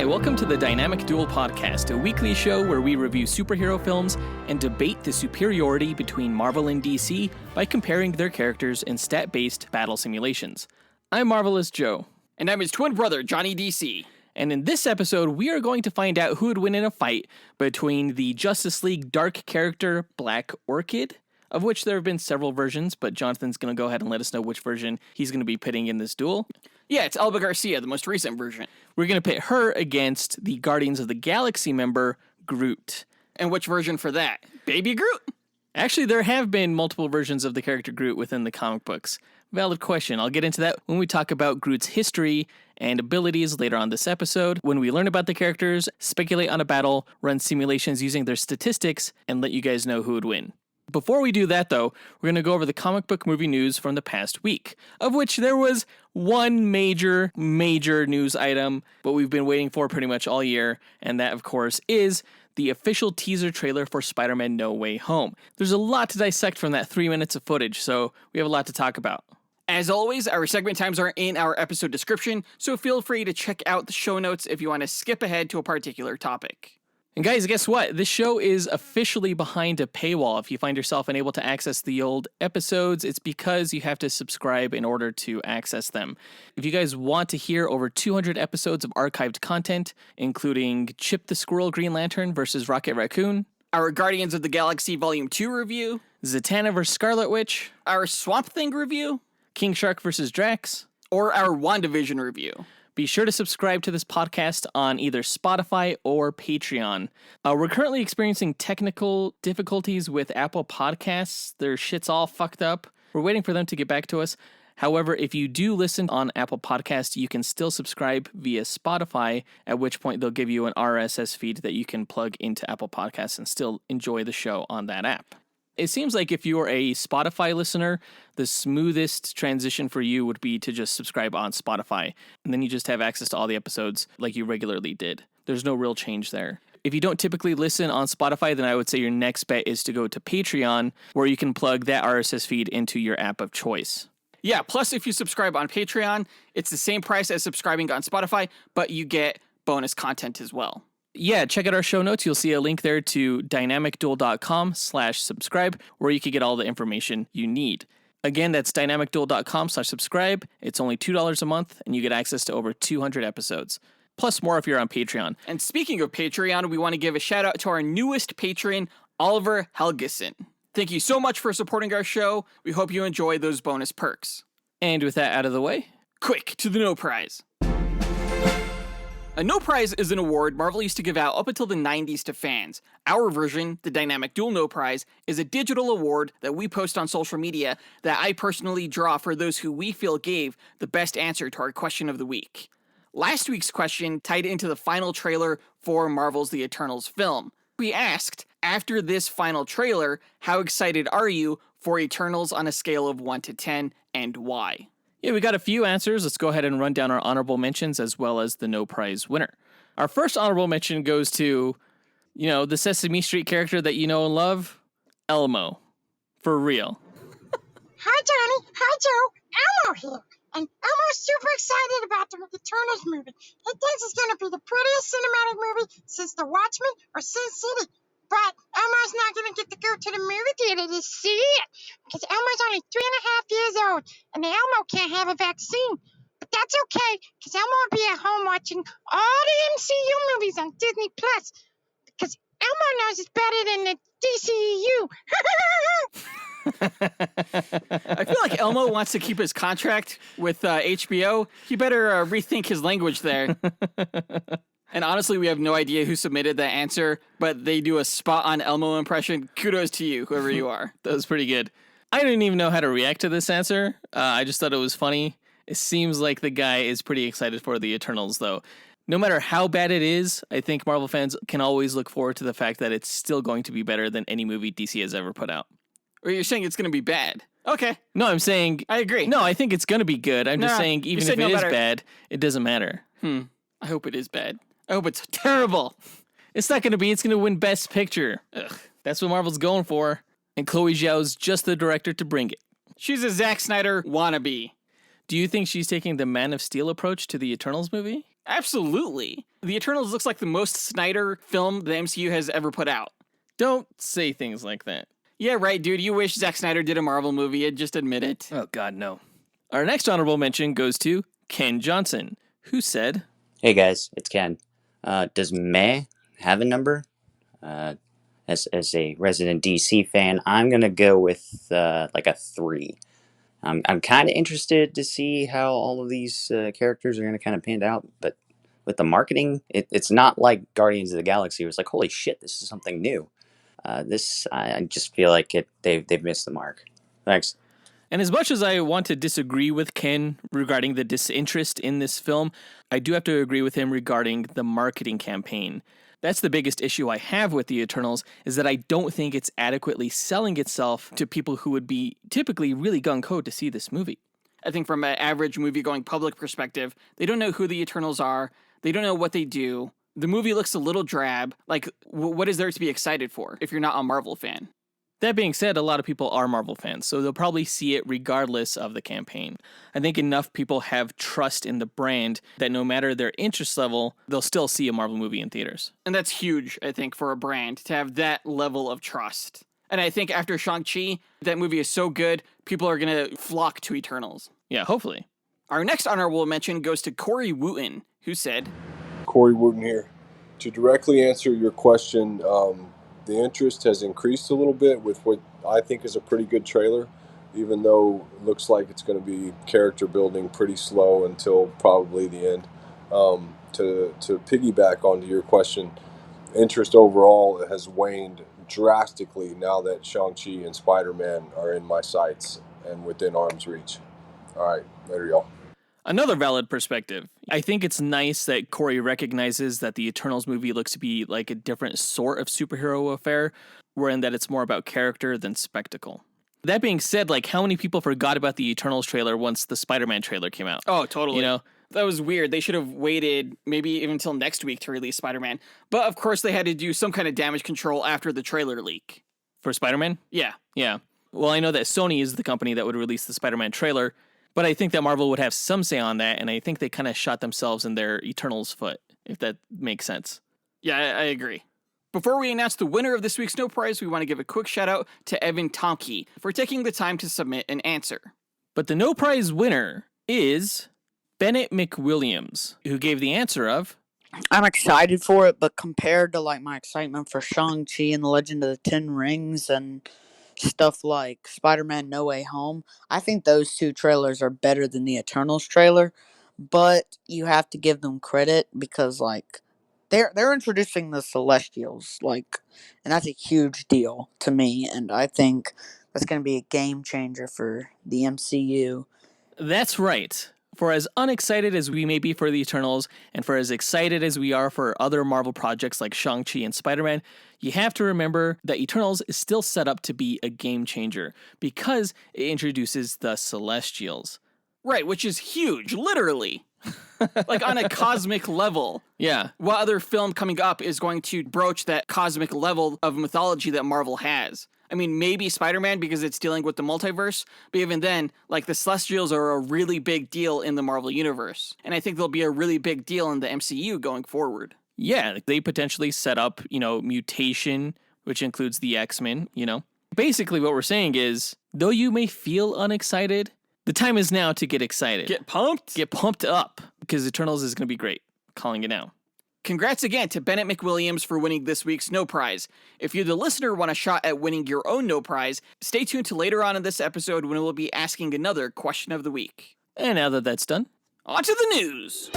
Hi, welcome to the Dynamic Duel podcast, a weekly show where we review superhero films and debate the superiority between Marvel and DC by comparing their characters in stat-based battle simulations. I'm Marvelous Joe. And I'm his twin brother, Johnny DC. And in this episode, we are going to find out who would win in a fight between the Justice League dark character Black Orchid, of which there have been several versions, but Jonathan's going to go ahead and let us know which version he's going to be pitting in this duel. Yeah, it's Elba Garcia, the most recent version. We're going to pit her against the Guardians of the Galaxy member, Groot. And which version for that? Baby Groot? Actually, there have been multiple versions of the character Groot within the comic books. Valid question. I'll get into that when we talk about Groot's history and abilities later on this episode, when we learn about the characters, speculate on a battle, run simulations using their statistics, and let you guys know who would win. Before we do that, though, we're going to go over the comic book movie news from the past week, of which there was one major news item, what we've been waiting for pretty much all year, and that, of course, is the official teaser trailer for Spider-Man No Way Home. There's a lot to dissect from that 3 minutes of footage, so we have a lot to talk about. As always, our segment times are in our episode description, so feel free to check out the show notes if you want to skip ahead to a particular topic. And guys, guess what? This show is officially behind a paywall. If you find yourself unable to access the old episodes, it's because you have to subscribe in order to access them. If you guys want to hear over 200 episodes of archived content, including Chip the Squirrel Green Lantern versus Rocket Raccoon, our Guardians of the Galaxy Volume 2 review, Zatanna vs. Scarlet Witch, our Swamp Thing review, King Shark vs. Drax, or our WandaVision review. Be sure to subscribe to this podcast on either Spotify or Patreon. We're currently experiencing technical difficulties with Apple Podcasts. Their shit's all fucked up. We're waiting for them to get back to us. However, if you do listen on Apple Podcasts, you can still subscribe via Spotify, at which point they'll give you an RSS feed that you can plug into Apple Podcasts and still enjoy the show on that app. It seems like if you're a Spotify listener, the smoothest transition for you would be to just subscribe on Spotify, and then you just have access to all the episodes like you regularly did. There's no real change there. If you don't typically listen on Spotify, then I would say your next bet is to go to Patreon, where you can plug that RSS feed into your app of choice. Yeah, plus if you subscribe on Patreon, it's the same price as subscribing on Spotify, but you get bonus content as well. Yeah, check out our show notes. You'll see a link there to dynamicduel.com/subscribe, where you can get all the information you need. Again, that's dynamicduel.com/subscribe. It's only $2 a month, and you get access to over 200 episodes. Plus more if you're on Patreon. And speaking of Patreon, we want to give a shout out to our newest patron, Oliver Helgeson. Thank you so much for supporting our show. We hope you enjoy those bonus perks. And with that out of the way, quick to the No Prize. A No Prize is an award Marvel used to give out up until the 90s to fans. Our version, the Dynamic Duel No Prize, is a digital award that we post on social media that I personally draw for those who we feel gave the best answer to our question of the week. Last week's question tied into the final trailer for Marvel's The Eternals film. We asked, after this final trailer, how excited are you for Eternals on a scale of 1 to 10 and why? Yeah, we got a few answers. Let's go ahead and run down our honorable mentions as well as the No Prize winner. Our first honorable mention goes to, the Sesame Street character that you know and love, Elmo. For real. Hi, Johnny. Hi, Joe. Elmo here. And Elmo's super excited about the Eternals movie. He thinks it's going to be the prettiest cinematic movie since The Watchmen or Sin City. But Elmo's not going to get to go to the movie theater to see it because Elmo's only 3.5 years old and the Elmo can't have a vaccine. But that's okay because Elmo will be at home watching all the MCU movies on Disney Plus because Elmo knows it's better than the DCEU. I feel like Elmo wants to keep his contract with HBO. He better rethink his language there. And honestly, we have no idea who submitted that answer, but they do a spot-on Elmo impression. Kudos to you, whoever you are. That was pretty good. I didn't even know how to react to this answer. I just thought it was funny. It seems like the guy is pretty excited for the Eternals, though. No matter how bad it is, I think Marvel fans can always look forward to the fact that it's still going to be better than any movie DC has ever put out. Or you're saying it's going to be bad? Okay. No, I'm saying... I agree. No, I think it's going to be good. I'm just saying even if it is bad, it doesn't matter. I hope it is bad. I hope it's terrible. It's not going to be. It's going to win Best Picture. Ugh. That's what Marvel's going for. And Chloe Zhao's just the director to bring it. She's a Zack Snyder wannabe. Do you think she's taking the Man of Steel approach to the Eternals movie? Absolutely. The Eternals looks like the most Snyder film the MCU has ever put out. Don't say things like that. Yeah, right, dude. You wish Zack Snyder did a Marvel movie. Just admit it. Oh, God, no. Our next honorable mention goes to Ken Johnson, who said, Hey guys, it's Ken. Does May have a number? As a resident DC fan, I'm gonna go with like a 3. I'm kind of interested to see how all of these characters are gonna kind of pan out, but with the marketing, it's not like Guardians of the Galaxy. It was like, holy shit, this is something new. I just feel like they've missed the mark. Thanks. and as much as I want to disagree with Ken regarding the disinterest in this film, I do have to agree with him regarding the marketing campaign. That's the biggest issue I have with the Eternals, is that I don't think it's adequately selling itself to people who would be typically really gung-ho to see this movie. I think from an average movie-going public perspective, they don't know who the Eternals are. They don't know what they do. The movie looks a little drab. Like, what is there to be excited for if you're not a Marvel fan? That being said, a lot of people are Marvel fans, so they'll probably see it regardless of the campaign. I think enough people have trust in the brand that no matter their interest level, they'll still see a Marvel movie in theaters. And that's huge, I think, for a brand to have that level of trust. And I think after Shang-Chi, that movie is so good, people are going to flock to Eternals. Yeah, hopefully. Our next honorable mention goes to Corey Wooten, who said, Corey Wooten here. To directly answer your question, the interest has increased a little bit with what I think is a pretty good trailer, even though it looks like it's going to be character building pretty slow until probably the end. To piggyback onto your question, interest overall has waned drastically now that Shang-Chi and Spider-Man are in my sights and within arm's reach. All right, later, y'all. Another valid perspective. I think it's nice that Corey recognizes that the Eternals movie looks to be like a different sort of superhero affair, wherein that it's more about character than spectacle. That being said, like, how many people forgot about the Eternals trailer once the Spider-Man trailer came out? oh, totally. You know? That was weird. They should have waited maybe even until next week to release Spider-Man. But of course, they had to do some kind of damage control after the trailer leak. For Spider-Man? Yeah. Yeah. Well, I know that Sony is the company that would release the Spider-Man trailer, but I think that Marvel would have some say on that, and I think they kind of shot themselves in their Eternals foot, if that makes sense. Yeah, I agree. Before we announce the winner of this week's No Prize, we want to give a quick shout out to Evan Tomke for taking the time to submit an answer. But the No Prize winner is Bennett McWilliams, who gave the answer of, I'm excited for it, but compared to like my excitement for Shang-Chi and the Legend of the Ten Rings and stuff like Spider-Man No Way Home, I think those two trailers are better than the Eternals trailer. But you have to give them credit because like they're introducing the Celestials, like, and that's a huge deal to me, and I think that's going to be a game changer for the MCU. that's right. For as unexcited as we may be for the Eternals, and for as excited as we are for other Marvel projects like Shang-Chi and Spider-Man, you have to remember that Eternals is still set up to be a game changer, because it introduces the Celestials. Right, which is huge, literally. Like on a cosmic level. Yeah, What other film coming up is going to broach that cosmic level of mythology that Marvel has? I mean, maybe Spider-Man because it's dealing with the multiverse, but even then, like, the Celestials are a really big deal in the Marvel Universe. And I think they'll be a really big deal in the MCU going forward. yeah, they potentially set up, mutation, which includes the X-Men, Basically what we're saying is, though you may feel unexcited, the time is now to get excited. Get pumped? Get pumped up, because Eternals is going to be great. Calling it now. Congrats again to Bennett McWilliams for winning this week's No Prize. If you, the listener, want a shot at winning your own No Prize, stay tuned to later on in this episode when we'll be asking another question of the week. And now that that's done, On to the news!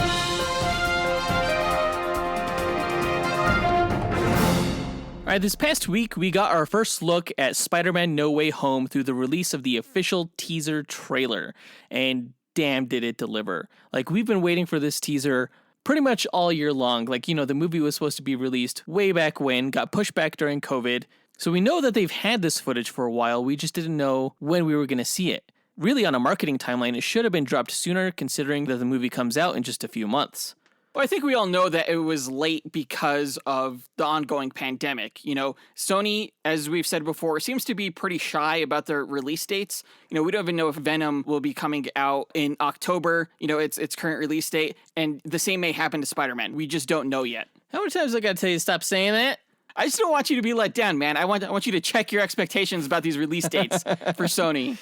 all right, this past week, we got our first look at Spider-Man No Way Home through the release of the official teaser trailer. And damn, did it deliver. Like, we've been waiting for this teaser pretty much all year long. Like, the movie was supposed to be released way back when, got pushed back during COVID. So we know that they've had this footage for a while. We just didn't know when we were going to see it. Really, on a marketing timeline, it should have been dropped sooner, considering that the movie comes out in just a few months. Well, I think we all know that it was late because of the ongoing pandemic. Sony, as we've said before, seems to be pretty shy about their release dates. We don't even know if Venom will be coming out in October, its current release date, and the same may happen to Spider-Man. We just don't know yet. How many times I gotta tell you to stop saying that? I just don't want you to be let down, man. I want you to check your expectations about these release dates for Sony.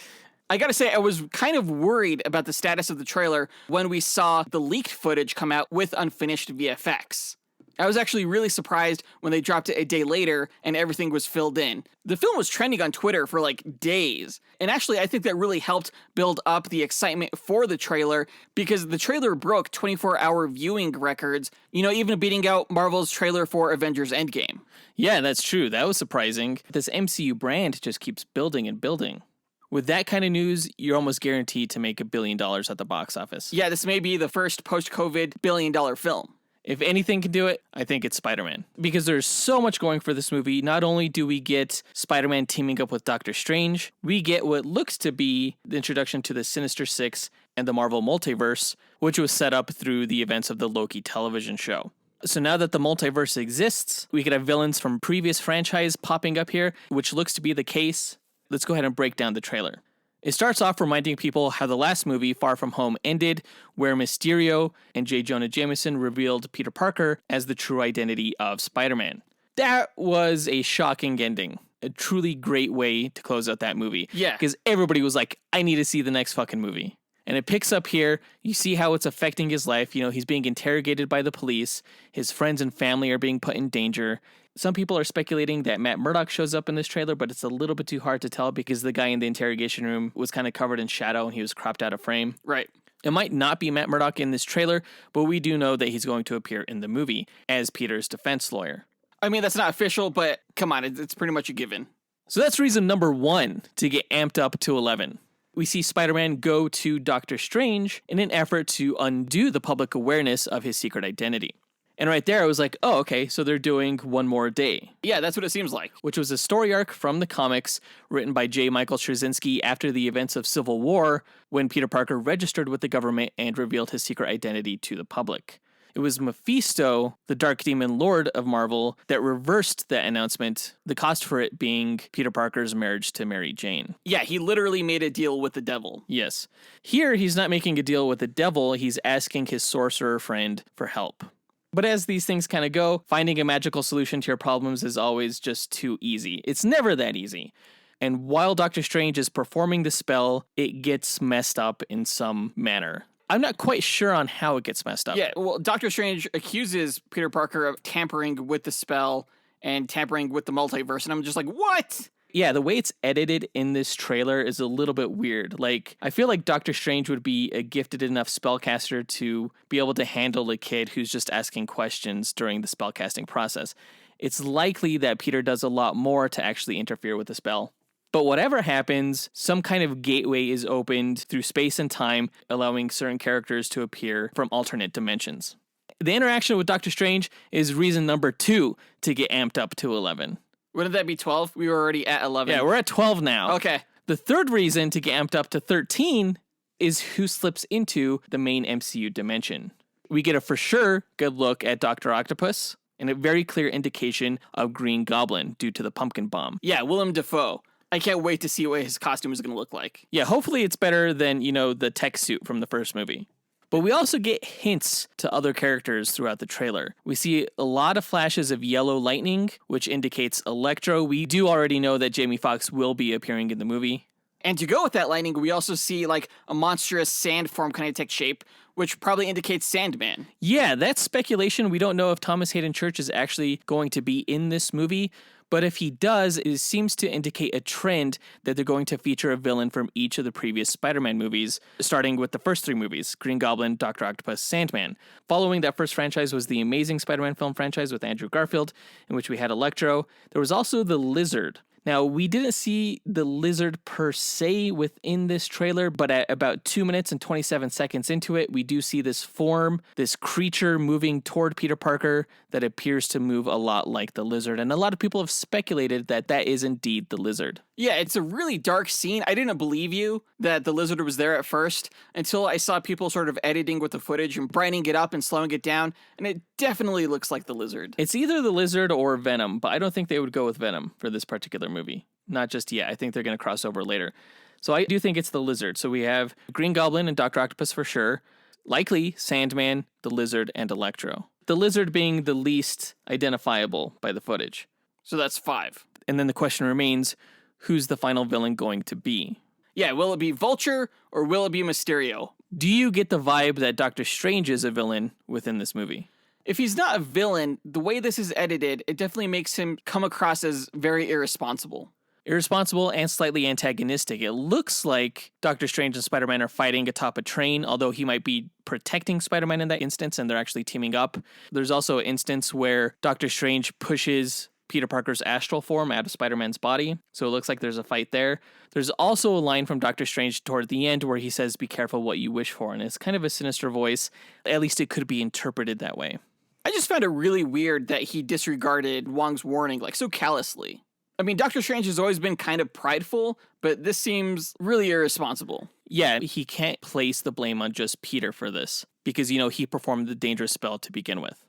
I gotta say, I was kind of worried about the status of the trailer when we saw the leaked footage come out with unfinished VFX. I was actually really surprised when they dropped it a day later and everything was filled in. The film was trending on Twitter for days. And actually, I think that really helped build up the excitement for the trailer because the trailer broke 24-hour viewing records, even beating out Marvel's trailer for Avengers Endgame. Yeah, that's true. That was surprising. This MCU brand just keeps building and building. With that kind of news, you're almost guaranteed to make $1 billion at the box office. Yeah, this may be the first post-COVID billion-dollar film. If anything can do it, I think it's Spider-Man. Because there's so much going for this movie. Not only do we get Spider-Man teaming up with Doctor Strange, we get what looks to be the introduction to the Sinister Six and the Marvel Multiverse, which was set up through the events of the Loki television show. So now that the multiverse exists, we could have villains from previous franchise popping up here, which looks to be the case. Let's go ahead and break down the trailer. It starts off reminding people how the last movie, Far From Home, ended, where Mysterio and J. Jonah Jameson revealed Peter Parker as the true identity of Spider-Man. That was a shocking ending. A truly great way to close out that movie. Yeah. Because everybody was like, I need to see the next fucking movie. And it picks up here. You see how it's affecting his life. He's being interrogated by the police. His friends and family are being put in danger. Some people are speculating that Matt Murdock shows up in this trailer, but it's a little bit too hard to tell because the guy in the interrogation room was kind of covered in shadow and he was cropped out of frame. Right. It might not be Matt Murdock in this trailer, but we do know that he's going to appear in the movie as Peter's defense lawyer. I mean, that's not official, but come on, it's pretty much a given. So that's reason number 1 to get amped up to 11. We see Spider-Man go to Doctor Strange in an effort to undo the public awareness of his secret identity. And right there, I was like, oh, okay, so they're doing One More Day. Yeah, that's what it seems like. Which was a story arc from the comics written by J. Michael Straczynski after the events of Civil War, when Peter Parker registered with the government and revealed his secret identity to the public. It was Mephisto, the Dark Demon Lord of Marvel, that reversed that announcement, the cost for it being Peter Parker's marriage to Mary Jane. Yeah, he literally made a deal with the devil. Yes. Here, he's not making a deal with the devil, he's asking his sorcerer friend for help. But as these things kind of go, finding a magical solution to your problems is always just too easy. It's never that easy. And while Doctor Strange is performing the spell, it gets messed up in some manner. I'm not quite sure on how it gets messed up. Yeah, well, Doctor Strange accuses Peter Parker of tampering with the spell and tampering with the multiverse, and I'm just like, what? Yeah, the way it's edited in this trailer is a little bit weird. I feel like Doctor Strange would be a gifted enough spellcaster to be able to handle a kid who's just asking questions during the spellcasting process. It's likely that Peter does a lot more to actually interfere with the spell. But whatever happens, some kind of gateway is opened through space and time, allowing certain characters to appear from alternate dimensions. The interaction with Doctor Strange is reason number 2 to get amped up to 11. Wouldn't that be 12? We were already at 11. Yeah, we're at 12 now. Okay. The third reason to get amped up to 13 is who slips into the main MCU dimension. We get a for sure good look at Dr. Octopus and a very clear indication of Green Goblin due to the pumpkin bomb. Yeah, Willem Dafoe. I can't wait to see what his costume is going to look like. Yeah, hopefully it's better than, the tech suit from the first movie. But we also get hints to other characters throughout the trailer. We see a lot of flashes of yellow lightning, which indicates Electro. We do already know that Jamie Foxx will be appearing in the movie. And to go with that lightning, we also see a monstrous sand form kind of take shape, which probably indicates Sandman. Yeah, that's speculation. We don't know if Thomas Hayden Church is actually going to be in this movie. But if he does, it seems to indicate a trend that they're going to feature a villain from each of the previous Spider-Man movies, starting with the first 3 movies, Green Goblin, Dr. Octopus, Sandman. Following that first franchise was the Amazing Spider-Man film franchise with Andrew Garfield, in which we had Electro. There was also the Lizard. Now, we didn't see the lizard per se within this trailer, but at about 2 minutes and 27 seconds into it, we do see this form, this creature moving toward Peter Parker that appears to move a lot like the lizard. And a lot of people have speculated that that is indeed the lizard. Yeah, it's a really dark scene. I didn't believe you that the lizard was there at first until I saw people sort of editing with the footage and brightening it up and slowing it down, and it definitely looks like the lizard. It's either the lizard or Venom, but I don't think they would go with Venom for this particular movie. Not just yet. I think they're going to cross over later. So I do think it's the lizard. So we have Green Goblin and Dr. Octopus for sure. Likely Sandman, the lizard, and Electro. The lizard being the least identifiable by the footage. So that's 5. And then the question remains, who's the final villain going to be? Yeah, will it be Vulture or will it be Mysterio? Do you get the vibe that Doctor Strange is a villain within this movie? If he's not a villain, the way this is edited, it definitely makes him come across as very irresponsible. Irresponsible and slightly antagonistic. It looks like Doctor Strange and Spider-Man are fighting atop a train, although he might be protecting Spider-Man in that instance and they're actually teaming up. There's also an instance where Doctor Strange pushes Peter Parker's astral form out of Spider-Man's body, so it looks like there's a fight there. There's also a line from Doctor Strange toward the end where he says, "Be careful what you wish for," and it's kind of a sinister voice. At least it could be interpreted that way. I just found it really weird that he disregarded Wong's warning like so callously. I mean, Doctor Strange has always been kind of prideful, but this seems really irresponsible. Yeah, he can't place the blame on just Peter for this because, he performed the dangerous spell to begin with,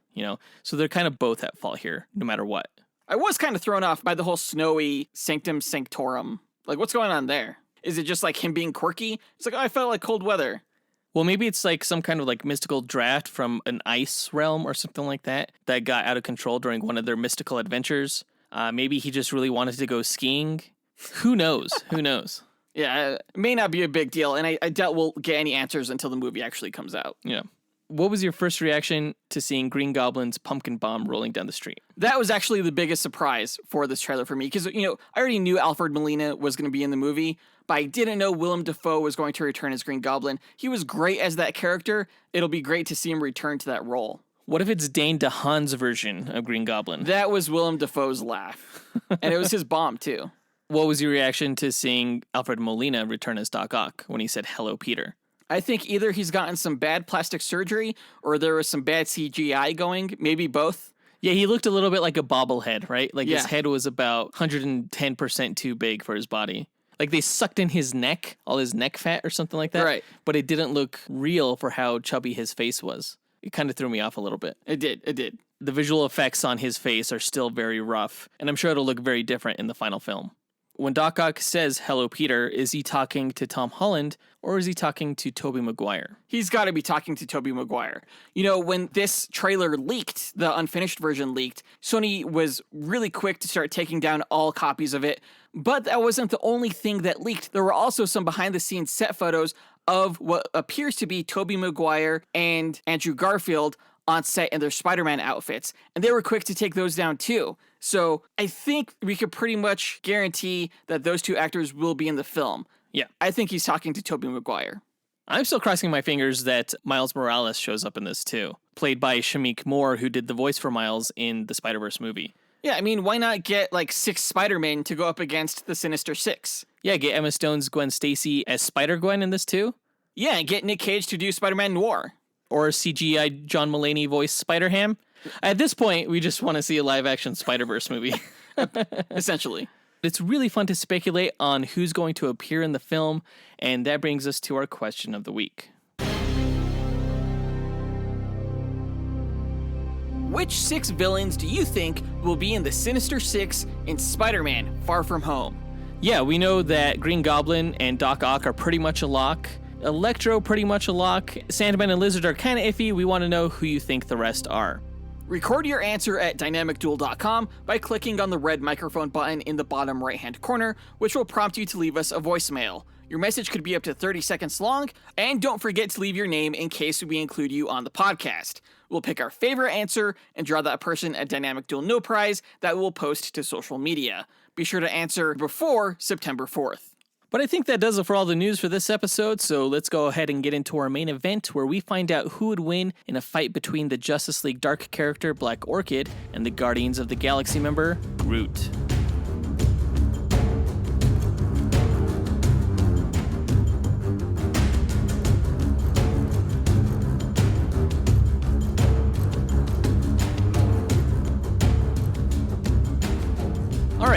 So they're kind of both at fault here, no matter what. I was kind of thrown off by the whole snowy Sanctum Sanctorum. Like, what's going on there? Is it just like him being quirky? It's like, oh, I felt like cold weather. Well, maybe it's like some kind of like mystical draft from an ice realm or something like that got out of control during one of their mystical adventures. Maybe he just really wanted to go skiing. Who knows? Who knows? Yeah, it may not be a big deal, and I doubt we'll get any answers until the movie actually comes out. Yeah. What was your first reaction to seeing Green Goblin's pumpkin bomb rolling down the street? That was actually the biggest surprise for this trailer for me, because, I already knew Alfred Molina was going to be in the movie, but I didn't know Willem Dafoe was going to return as Green Goblin. He was great as that character. It'll be great to see him return to that role. What if it's Dane DeHaan's version of Green Goblin? That was Willem Dafoe's laugh. And it was his bomb, too. What was your reaction to seeing Alfred Molina return as Doc Ock when he said, "Hello, Peter"? I think either he's gotten some bad plastic surgery or there was some bad CGI going, maybe both. Yeah, he looked a little bit like a bobblehead, right? Like his Yeah. head was about 110% too big for his body. Like they sucked in his neck, all his neck fat or something like that. Right. But it didn't look real for how chubby his face was. It kind of threw me off a little bit. It did. The visual effects on his face are still very rough, and I'm sure it'll look very different in the final film. When Doc Ock says, "Hello, Peter," is he talking to Tom Holland or is he talking to Tobey Maguire? He's got to be talking to Tobey Maguire. When this trailer leaked, the unfinished version leaked, Sony was really quick to start taking down all copies of it. But that wasn't the only thing that leaked. There were also some behind-the-scenes set photos of what appears to be Tobey Maguire and Andrew Garfield on set in their Spider-Man outfits, and they were quick to take those down too. So I think we could pretty much guarantee that those two actors will be in the film. Yeah. I think he's talking to Tobey Maguire. I'm still crossing my fingers that Miles Morales shows up in this too, played by Shamik Moore, who did the voice for Miles in the Spider-Verse movie. Yeah, I mean, why not get like 6 Spider-Men to go up against the Sinister Six? Yeah, get Emma Stone's Gwen Stacy as Spider-Gwen in this too? Yeah, and get Nick Cage to do Spider-Man Noir. Or CGI John Mulaney voice Spider-Ham. At this point, we just want to see a live-action Spider-Verse movie. Essentially. It's really fun to speculate on who's going to appear in the film, and that brings us to our question of the week. Which 6 villains do you think will be in the Sinister Six in Spider-Man Far From Home? Yeah, we know that Green Goblin and Doc Ock are pretty much a lock. Electro pretty much a lock. Sandman and Lizard are kind of iffy. We want to know who you think the rest are. Record your answer at dynamicduel.com by clicking on the red microphone button in the bottom right-hand corner, which will prompt you to leave us a voicemail. Your message could be up to 30 seconds long, and don't forget to leave your name in case we include you on the podcast. We'll pick our favorite answer and draw that person a Dynamic Duel No Prize that we'll post to social media. Be sure to answer before September 4th. But I think that does it for all the news for this episode, so let's go ahead and get into our main event where we find out who would win in a fight between the Justice League Dark character Black Orchid and the Guardians of the Galaxy member Groot.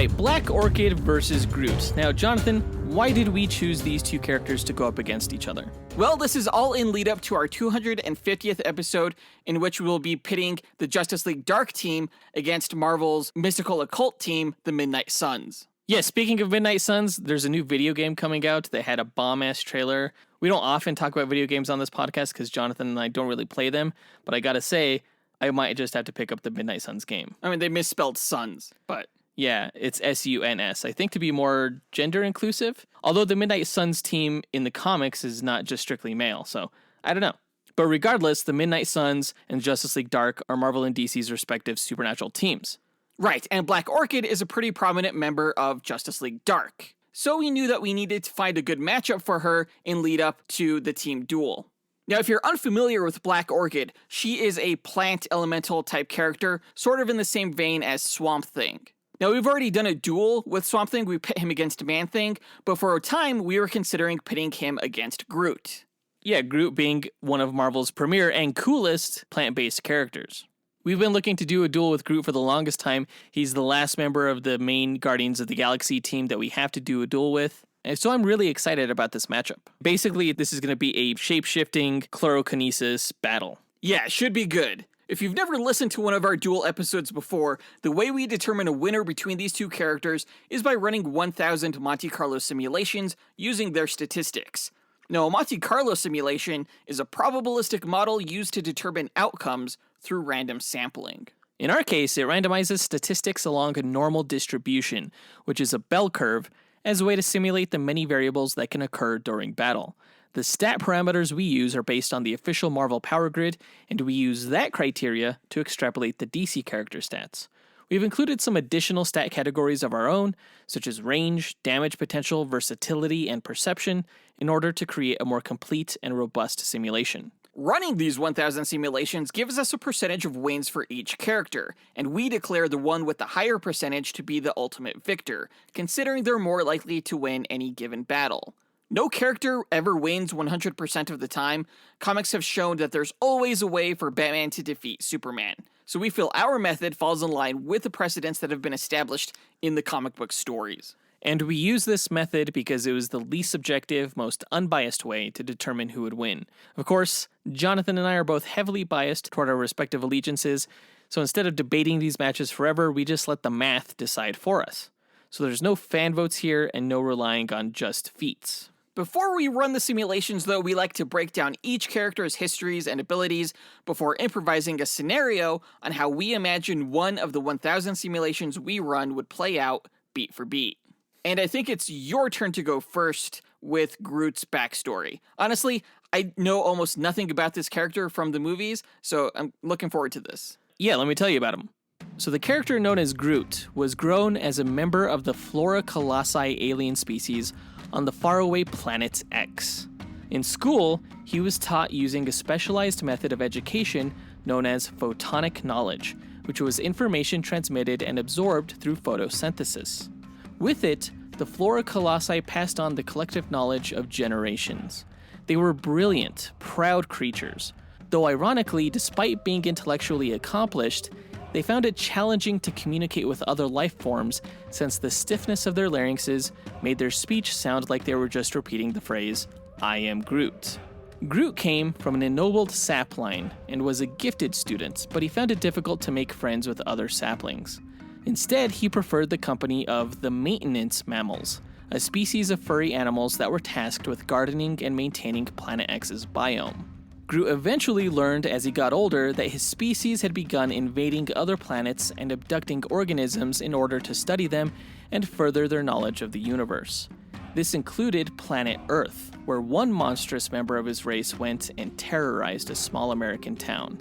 Alright, Black Orchid versus Groot. Now, Jonathan, why did we choose these two characters to go up against each other? Well, this is all in lead up to our 250th episode, in which we will be pitting the Justice League Dark team against Marvel's mystical occult team, the Midnight Suns. Yeah, speaking of Midnight Suns, there's a new video game coming out that had a bomb-ass trailer. We don't often talk about video games on this podcast because Jonathan and I don't really play them, but I gotta say, I might just have to pick up the Midnight Suns game. I mean, they misspelled Suns, but... Yeah, it's S-U-N-S, I think to be more gender inclusive, although the Midnight Suns team in the comics is not just strictly male, so I don't know. But regardless, the Midnight Suns and Justice League Dark are Marvel and DC's respective supernatural teams. Right, and Black Orchid is a pretty prominent member of Justice League Dark. So we knew that we needed to find a good matchup for her in lead up to the team duel. Now, if you're unfamiliar with Black Orchid, she is a plant elemental type character, sort of in the same vein as Swamp Thing. Now, we've already done a duel with Swamp Thing, we pit him against Man-Thing, but for a time, we were considering pitting him against Groot. Yeah, Groot being one of Marvel's premier and coolest plant-based characters. We've been looking to do a duel with Groot for the longest time. He's the last member of the main Guardians of the Galaxy team that we have to do a duel with, and so I'm really excited about this matchup. Basically, this is going to be a shape-shifting chlorokinesis battle. Yeah, it should be good. If you've never listened to one of our duel episodes before, the way we determine a winner between these two characters is by running 1,000 Monte Carlo simulations using their statistics. Now, a Monte Carlo simulation is a probabilistic model used to determine outcomes through random sampling. In our case, it randomizes statistics along a normal distribution, which is a bell curve, as a way to simulate the many variables that can occur during battle. The stat parameters we use are based on the official Marvel Power Grid, and we use that criteria to extrapolate the DC character stats. We've included some additional stat categories of our own, such as range, damage potential, versatility, and perception, in order to create a more complete and robust simulation. Running these 1,000 simulations gives us a percentage of wins for each character, and we declare the one with the higher percentage to be the ultimate victor, considering they're more likely to win any given battle. No character ever wins 100% of the time. Comics have shown that there's always a way for Batman to defeat Superman. So we feel our method falls in line with the precedents that have been established in the comic book stories. And we use this method because it was the least subjective, most unbiased way to determine who would win. Of course, Jonathan and I are both heavily biased toward our respective allegiances, so instead of debating these matches forever, we just let the math decide for us. So there's no fan votes here and no relying on just feats. Before we run the simulations, though, we like to break down each character's histories and abilities before improvising a scenario on how we imagine one of the 1,000 simulations we run would play out beat for beat. And I think it's your turn to go first with Groot's backstory. Honestly, I know almost nothing about this character from the movies, so I'm looking forward to this. Yeah, let me tell you about him. So the character known as Groot was grown as a member of the Flora Colossi alien species on the faraway planet X. In school, he was taught using a specialized method of education known as photonic knowledge, which was information transmitted and absorbed through photosynthesis. With it, the Flora Colossi passed on the collective knowledge of generations. They were brilliant, proud creatures. Though ironically, despite being intellectually accomplished, they found it challenging to communicate with other life forms since the stiffness of their larynxes made their speech sound like they were just repeating the phrase, "I am Groot." Groot came from an ennobled sap line and was a gifted student, but he found it difficult to make friends with other saplings. Instead, he preferred the company of the maintenance mammals, a species of furry animals that were tasked with gardening and maintaining Planet X's biome. Groot eventually learned as he got older that his species had begun invading other planets and abducting organisms in order to study them and further their knowledge of the universe. This included planet Earth, where one monstrous member of his race went and terrorized a small American town.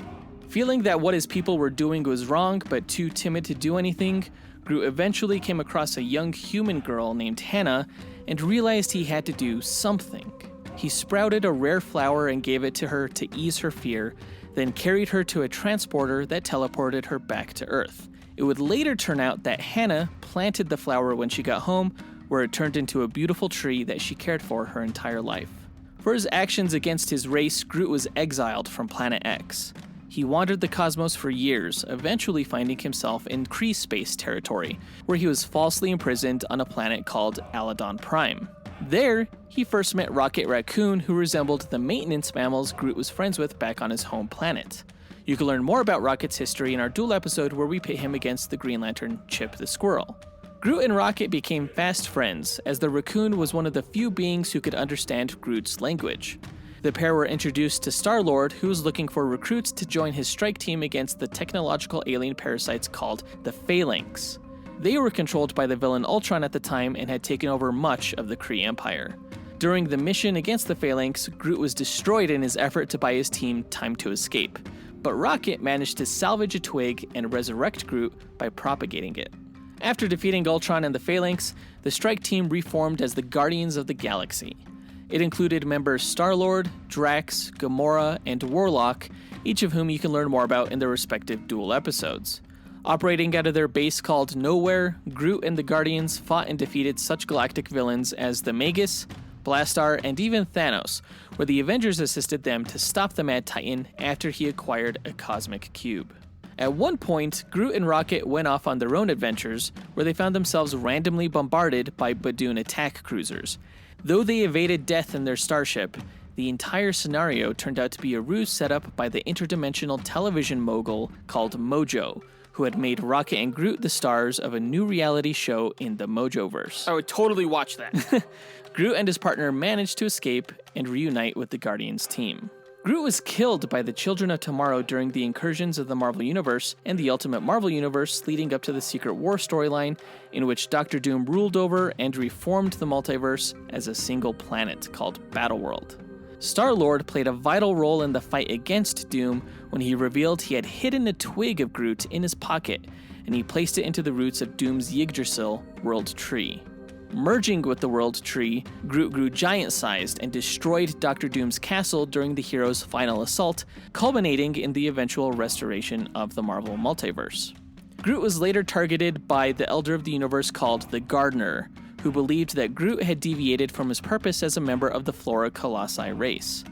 Feeling that what his people were doing was wrong but too timid to do anything, Groot eventually came across a young human girl named Hannah and realized he had to do something. He sprouted a rare flower and gave it to her to ease her fear, then carried her to a transporter that teleported her back to Earth. It would later turn out that Hannah planted the flower when she got home, where it turned into a beautiful tree that she cared for her entire life. For his actions against his race, Groot was exiled from Planet X. He wandered the cosmos for years, eventually finding himself in Kree space territory, where he was falsely imprisoned on a planet called Aladon Prime. There, he first met Rocket Raccoon, who resembled the maintenance mammals Groot was friends with back on his home planet. You can learn more about Rocket's history in our Duel episode where we pit him against the Green Lantern Chip the Squirrel. Groot and Rocket became fast friends, as the raccoon was one of the few beings who could understand Groot's language. The pair were introduced to Star-Lord, who was looking for recruits to join his strike team against the technological alien parasites called the Phalanx. They were controlled by the villain Ultron at the time and had taken over much of the Kree Empire. During the mission against the Phalanx, Groot was destroyed in his effort to buy his team time to escape, but Rocket managed to salvage a twig and resurrect Groot by propagating it. After defeating Ultron and the Phalanx, the strike team reformed as the Guardians of the Galaxy. It included members Star-Lord, Drax, Gamora, and Warlock, each of whom you can learn more about in their respective Duel episodes. Operating out of their base called Nowhere, Groot and the Guardians fought and defeated such galactic villains as the Magus, Blastar, and even Thanos, where the Avengers assisted them to stop the Mad Titan after he acquired a cosmic cube. At one point, Groot and Rocket went off on their own adventures, where they found themselves randomly bombarded by Badoon attack cruisers. Though they evaded death in their starship, the entire scenario turned out to be a ruse set up by the interdimensional television mogul called Mojo, who had made Rocket and Groot the stars of a new reality show in the Mojoverse. I would totally watch that. Groot and his partner managed to escape and reunite with the Guardians team. Groot was killed by the Children of Tomorrow during the incursions of the Marvel Universe and the Ultimate Marvel Universe leading up to the Secret War storyline, in which Doctor Doom ruled over and reformed the multiverse as a single planet called Battleworld. Star-Lord played a vital role in the fight against Doom when he revealed he had hidden a twig of Groot in his pocket, and he placed it into the roots of Doom's Yggdrasil world tree. Merging with the world tree, Groot grew giant-sized and destroyed Doctor Doom's castle during the hero's final assault, culminating in the eventual restoration of the Marvel multiverse. Groot was later targeted by the Elder of the Universe called the Gardener, who believed that Groot had deviated from his purpose as a member of the Flora Colossi race.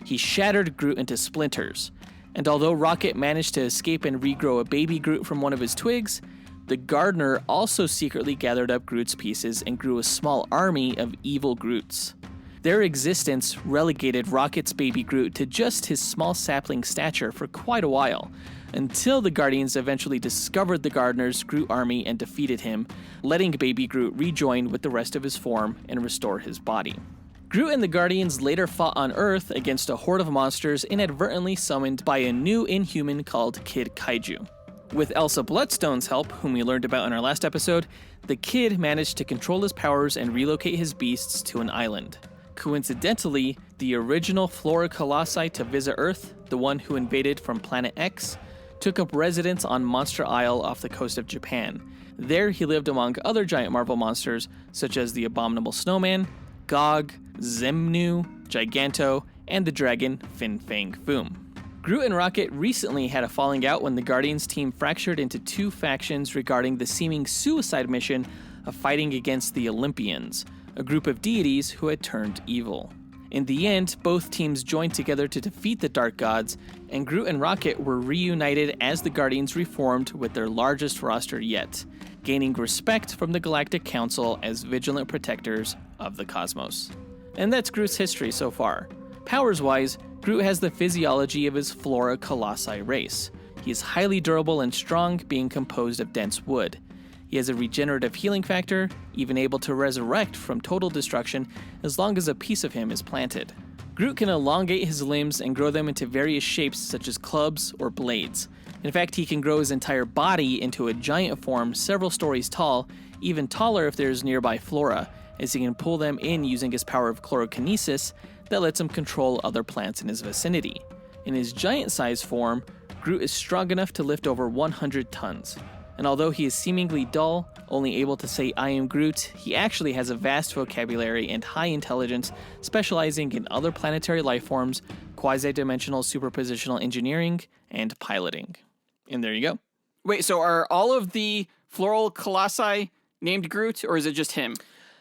He shattered Groot into splinters, and although Rocket managed to escape and regrow a baby Groot from one of his twigs, the Gardener also secretly gathered up Groot's pieces and grew a small army of evil Groots. Their existence relegated Rocket's baby Groot to just his small sapling stature for quite a while, until the Guardians eventually discovered the Gardener's Groot army and defeated him, letting baby Groot rejoin with the rest of his form and restore his body. Groot and the Guardians later fought on Earth against a horde of monsters inadvertently summoned by a new Inhuman called Kid Kaiju. With Elsa Bloodstone's help, whom we learned about in our last episode, the Kid managed to control his powers and relocate his beasts to an island. Coincidentally, the original Flora Colossi to visit Earth, the one who invaded from Planet X, took up residence on Monster Isle off the coast of Japan. There he lived among other giant Marvel monsters such as the Abominable Snowman, Gog, Zemnu, Giganto, and the dragon Fin Fang Foom. Groot and Rocket recently had a falling out when the Guardians team fractured into two factions regarding the seeming suicide mission of fighting against the Olympians, a group of deities who had turned evil. In the end, both teams joined together to defeat the Dark Gods, and Groot and Rocket were reunited as the Guardians reformed with their largest roster yet, gaining respect from the Galactic Council as vigilant protectors of the cosmos. And that's Groot's history so far. Powers-wise, Groot has the physiology of his Flora Colossi race. He is highly durable and strong, being composed of dense wood. He has a regenerative healing factor, even able to resurrect from total destruction as long as a piece of him is planted. Groot can elongate his limbs and grow them into various shapes such as clubs or blades. In fact, he can grow his entire body into a giant form several stories tall, even taller if there is nearby flora, as he can pull them in using his power of chlorokinesis that lets him control other plants in his vicinity. In his giant-sized form, Groot is strong enough to lift over 100 tons. And although he is seemingly dull, only able to say "I am Groot," he actually has a vast vocabulary and high intelligence, specializing in other planetary life forms, quasi-dimensional superpositional engineering, and piloting. And there you go. Wait, so are all of the floral colossi named Groot, or is it just him?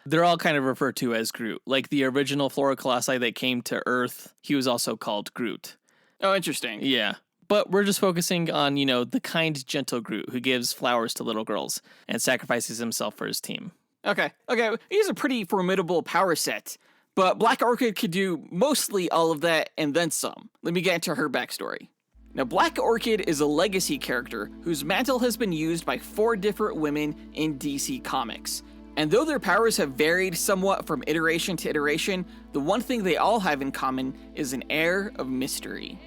They're all kind of referred to as Groot. Like the original Flora Colossi that came to Earth, he was also called Groot. Oh, interesting. Yeah. but we're just focusing on, the kind, gentle Groot who gives flowers to little girls and sacrifices himself for his team. Okay, he has a pretty formidable power set, but Black Orchid could do mostly all of that and then some. Let me get into her backstory. Now, Black Orchid is a legacy character whose mantle has been used by 4 different women in DC Comics. And though their powers have varied somewhat from iteration to iteration, the one thing they all have in common is an air of mystery.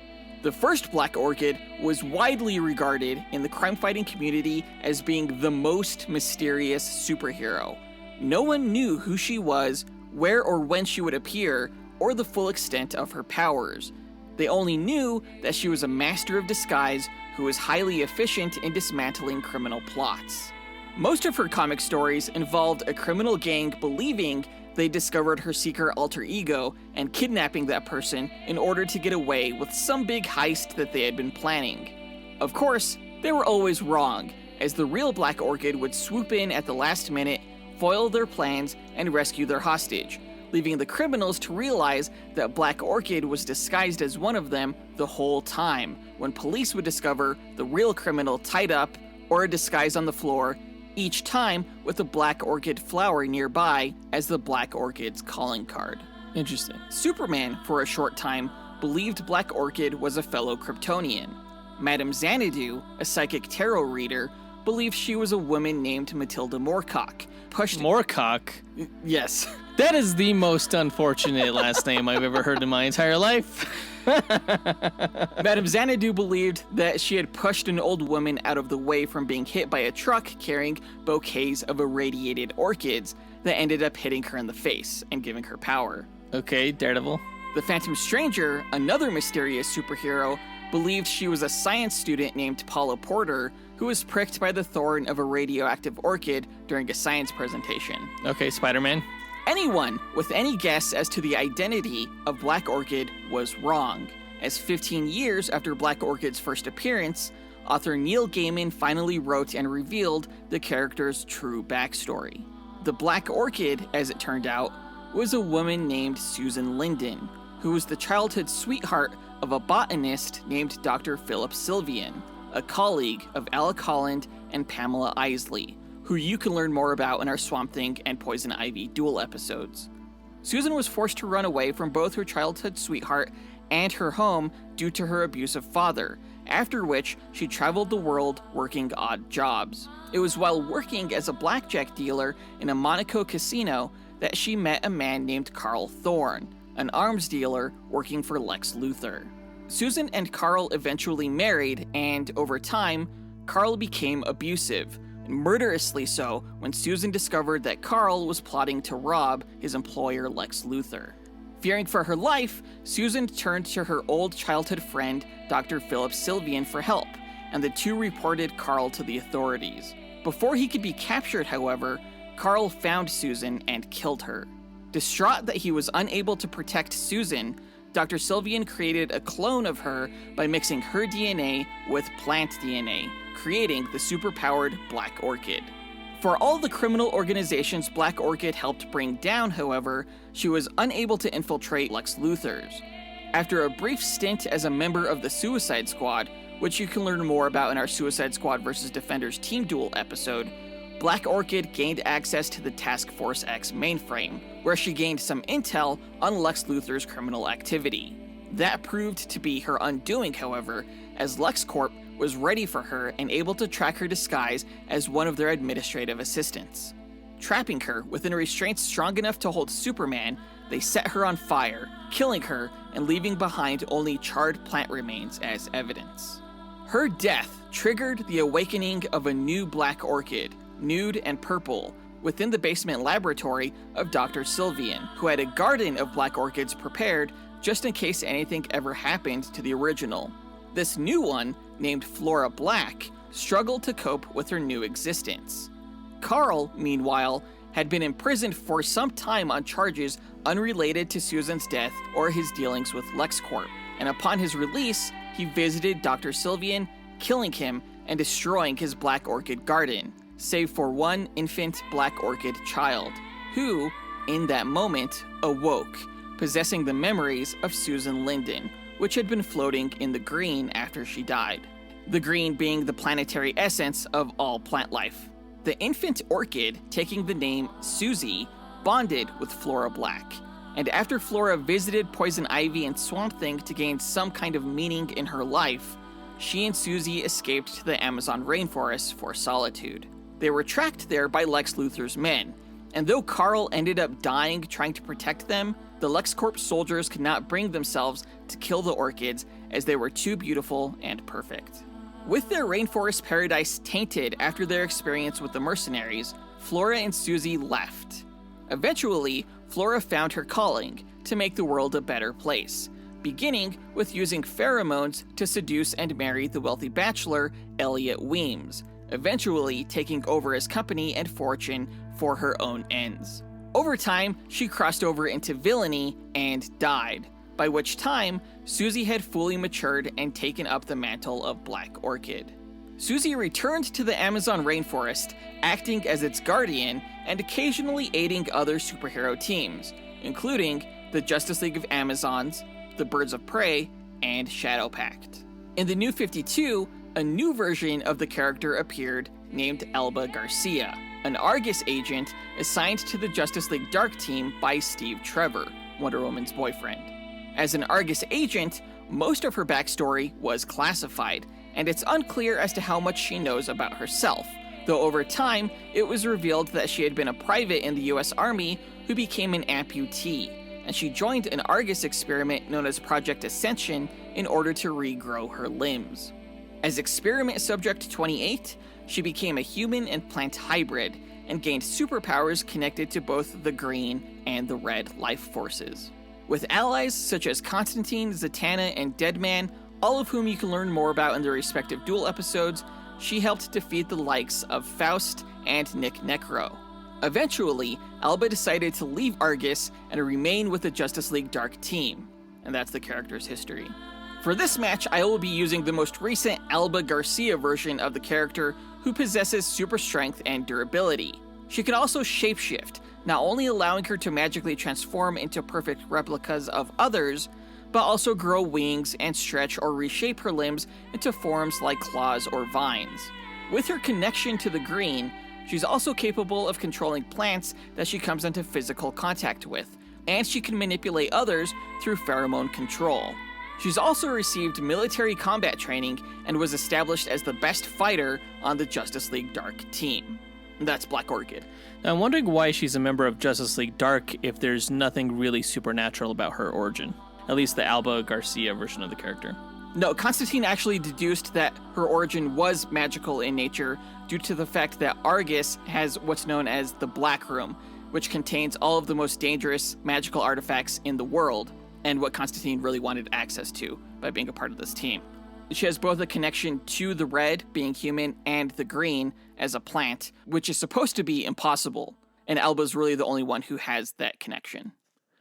The first Black Orchid was widely regarded in the crime-fighting community as being the most mysterious superhero. No one knew who she was, where or when she would appear, or the full extent of her powers. They only knew that she was a master of disguise who was highly efficient in dismantling criminal plots. Most of her comic stories involved a criminal gang believing they discovered her secret alter ego and kidnapping that person in order to get away with some big heist that they had been planning. Of course, they were always wrong, as the real Black Orchid would swoop in at the last minute, foil their plans, and rescue their hostage, leaving the criminals to realize that Black Orchid was disguised as one of them the whole time, when police would discover the real criminal tied up or a disguise on the floor, each time with a Black Orchid flower nearby as the Black Orchid's calling card. Interesting. Superman, for a short time, believed Black Orchid was a fellow Kryptonian. Madame Xanadu, a psychic tarot reader, believed she was a woman named Matilda Moorcock. Moorcock? Yes. That is the most unfortunate last name I've ever heard in my entire life. Madame Xanadu believed that she had pushed an old woman out of the way from being hit by a truck carrying bouquets of irradiated orchids that ended up hitting her in the face and giving her power. Okay, Daredevil. The Phantom Stranger, another mysterious superhero, believed she was a science student named Paula Porter who was pricked by the thorn of a radioactive orchid during a science presentation. Okay, Spider-Man. Anyone with any guess as to the identity of Black Orchid was wrong, as 15 years after Black Orchid's first appearance, author Neil Gaiman finally wrote and revealed the character's true backstory. The Black Orchid, as it turned out, was a woman named Susan Linden, who was the childhood sweetheart of a botanist named Dr. Philip Sylvian, a colleague of Alec Holland and Pamela Isley, who you can learn more about in our Swamp Thing and Poison Ivy Duel episodes. Susan was forced to run away from both her childhood sweetheart and her home due to her abusive father, after which she traveled the world working odd jobs. It was while working as a blackjack dealer in a Monaco casino that she met a man named Carl Thorne, an arms dealer working for Lex Luthor. Susan and Carl eventually married, and over time, Carl became abusive, murderously so when Susan discovered that Carl was plotting to rob his employer Lex Luthor. Fearing for her life, Susan turned to her old childhood friend, Dr. Philip Sylvian, for help, and the two reported Carl to the authorities. Before he could be captured, however, Carl found Susan and killed her. Distraught that he was unable to protect Susan, Dr. Sylvian created a clone of her by mixing her DNA with plant DNA, creating the superpowered Black Orchid. For all the criminal organizations Black Orchid helped bring down, however, she was unable to infiltrate Lex Luthor's. After a brief stint as a member of the Suicide Squad, which you can learn more about in our Suicide Squad vs. Defenders Team Duel episode, Black Orchid gained access to the Task Force X mainframe, where she gained some intel on Lex Luthor's criminal activity. That proved to be her undoing, however, as LexCorp was ready for her and able to track her disguise as one of their administrative assistants. Trapping her within restraints strong enough to hold Superman, they set her on fire, killing her and leaving behind only charred plant remains as evidence. Her death triggered the awakening of a new Black Orchid, nude and purple, within the basement laboratory of Dr. Sylvian, who had a garden of Black Orchids prepared just in case anything ever happened to the original. This new one, named Flora Black, struggled to cope with her new existence. Carl, meanwhile, had been imprisoned for some time on charges unrelated to Susan's death or his dealings with LexCorp, and upon his release, he visited Dr. Sylvian, killing him and destroying his Black Orchid garden, save for one infant Black Orchid child, who, in that moment, awoke, possessing the memories of Susan Linden, which had been floating in the green after she died. The green being the planetary essence of all plant life. The infant Orchid, taking the name Susie, bonded with Flora Black. And after Flora visited Poison Ivy and Swamp Thing to gain some kind of meaning in her life, she and Susie escaped to the Amazon rainforest for solitude. They were tracked there by Lex Luthor's men, and though Carl ended up dying trying to protect them, the LexCorp soldiers could not bring themselves to kill the Orchids as they were too beautiful and perfect. With their rainforest paradise tainted after their experience with the mercenaries, Flora and Susie left. Eventually, Flora found her calling to make the world a better place, beginning with using pheromones to seduce and marry the wealthy bachelor, Elliot Weems, eventually taking over his company and fortune for her own ends. Over time, she crossed over into villainy and died, by which time Susie had fully matured and taken up the mantle of Black Orchid. Susie returned to the Amazon rainforest, acting as its guardian and occasionally aiding other superhero teams, including the Justice League of Amazons, the Birds of Prey, and Shadow Pact. In the New 52, a new version of the character appeared named Alba Garcia, an Argus agent assigned to the Justice League Dark team by Steve Trevor, Wonder Woman's boyfriend. As an Argus agent, most of her backstory was classified, and it's unclear as to how much she knows about herself, though over time, it was revealed that she had been a private in the US Army who became an amputee, and she joined an Argus experiment known as Project Ascension in order to regrow her limbs. As experiment subject 28, she became a human and plant hybrid, and gained superpowers connected to both the green and the red life forces. With allies such as Constantine, Zatanna, and Deadman, all of whom you can learn more about in their respective Duel episodes, she helped defeat the likes of Faust and Nick Necro. Eventually, Alba decided to leave Argus and remain with the Justice League Dark team, and that's the character's history. For this match, I will be using the most recent Alba Garcia version of the character, who possesses super strength and durability. She can also shapeshift, not only allowing her to magically transform into perfect replicas of others, but also grow wings and stretch or reshape her limbs into forms like claws or vines. With her connection to the green, she's also capable of controlling plants that she comes into physical contact with, and she can manipulate others through pheromone control. She's also received military combat training and was established as the best fighter on the Justice League Dark team. That's Black Orchid. Now, I'm wondering why she's a member of Justice League Dark if there's nothing really supernatural about her origin. At least the Alba Garcia version of the character. No, Constantine actually deduced that her origin was magical in nature due to the fact that Argus has what's known as the Black Room, which contains all of the most dangerous magical artifacts in the world, and what Constantine really wanted access to by being a part of this team. She has both a connection to the red, being human, and the green as a plant, which is supposed to be impossible, and Alba's really the only one who has that connection.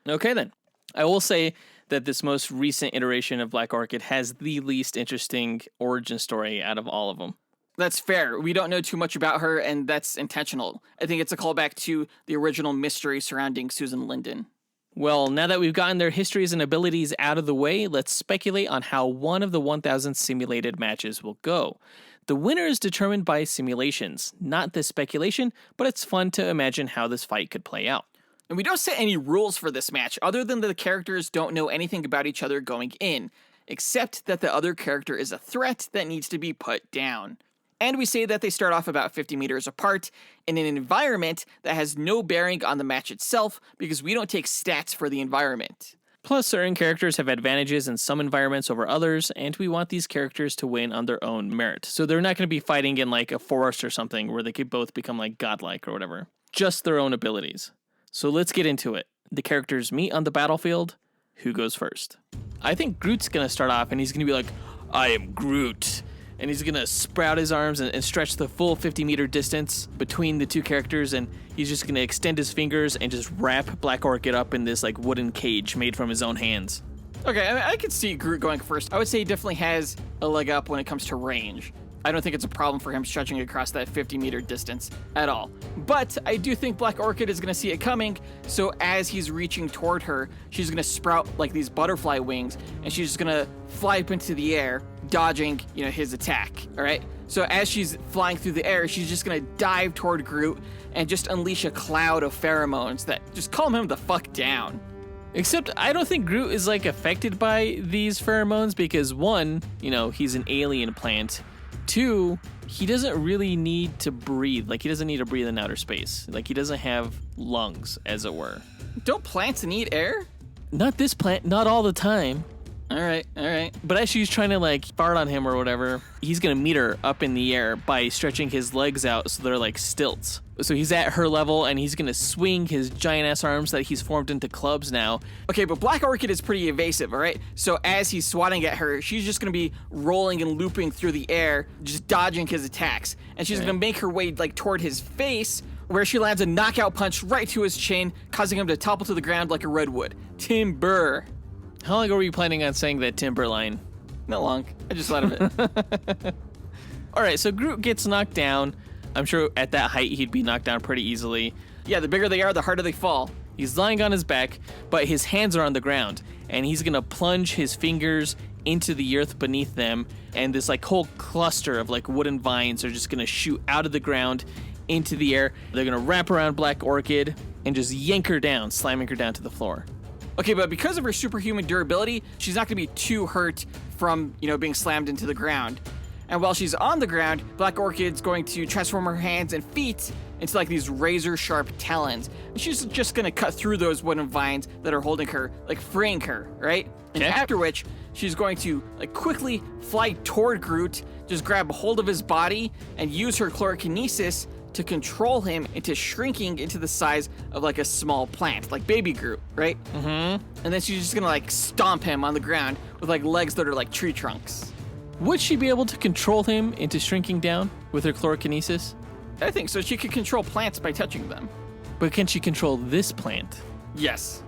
Okay then. I will say that this most recent iteration of Black Orchid has the least interesting origin story out of all of them. That's fair. We don't know too much about her, and that's intentional. I think it's a callback to the original mystery surrounding Susan Linden. Well, now that we've gotten their histories and abilities out of the way, let's speculate on how one of the 1,000 simulated matches will go. The winner is determined by simulations, not this speculation, but it's fun to imagine how this fight could play out. And we don't set any rules for this match, other than that the characters don't know anything about each other going in, except that the other character is a threat that needs to be put down. And we say that they start off about 50 meters apart in an environment that has no bearing on the match itself because we don't take stats for the environment. Plus, certain characters have advantages in some environments over others, and we want these characters to win on their own merit. So they're not going to be fighting in like a forest or something where they could both become like godlike or whatever. Just their own abilities. So let's get into it. The characters meet on the battlefield. Who goes first? I think Groot's going to start off and he's going to be like, I am Groot. And he's going to sprout his arms and stretch the full 50-meter distance between the two characters, and he's just going to extend his fingers and just wrap Black Orchid up in this like wooden cage made from his own hands. Okay, I could see Groot going first. I would say he definitely has a leg up when it comes to range. I don't think it's a problem for him stretching across that 50-meter distance at all. But I do think Black Orchid is going to see it coming, so as he's reaching toward her, she's going to sprout like these butterfly wings, and she's just going to fly up into the air, dodging, his attack, all right? So as she's flying through the air, she's just going to dive toward Groot and just unleash a cloud of pheromones that just calm him the fuck down. Except I don't think Groot is like affected by these pheromones because one, he's an alien plant. Two, he doesn't really need to breathe. Like he doesn't need to breathe in outer space. Like he doesn't have lungs, as it were. Don't plants need air? Not this plant, not all the time. All right. But as she's trying to like fart on him or whatever, he's gonna meet her up in the air by stretching his legs out so they're like stilts. So he's at her level and he's gonna swing his giant ass arms that he's formed into clubs now. Okay, but Black Orchid is pretty evasive, all right? So as he's swatting at her, she's just gonna be rolling and looping through the air, just dodging his attacks. And she's gonna make her way like toward his face, where she lands a knockout punch right to his chin, causing him to topple to the ground like a redwood. Timber. How long were you planning on saying that timber line? Not long. I just thought of it. All right, so Groot gets knocked down. I'm sure at that height he'd be knocked down pretty easily. Yeah, the bigger they are, the harder they fall. He's lying on his back, but his hands are on the ground, and he's gonna plunge his fingers into the earth beneath them, and this like whole cluster of like wooden vines are just gonna shoot out of the ground into the air. They're gonna wrap around Black Orchid and just yank her down, slamming her down to the floor. Okay, but because of her superhuman durability, she's not gonna be too hurt from, being slammed into the ground. And while she's on the ground, Black Orchid's going to transform her hands and feet into like these razor-sharp talons. And she's just gonna cut through those wooden vines that are holding her, like freeing her, right? And after which, she's going to like quickly fly toward Groot, just grab a hold of his body, and use her chlorokinesis to control him into shrinking into the size of like a small plant, like baby Groot, right? Mm-hmm. And then she's just gonna like stomp him on the ground with like legs that are like tree trunks. Would she be able to control him into shrinking down with her chlorokinesis? I think so. She could control plants by touching them. But can she control this plant? Yes.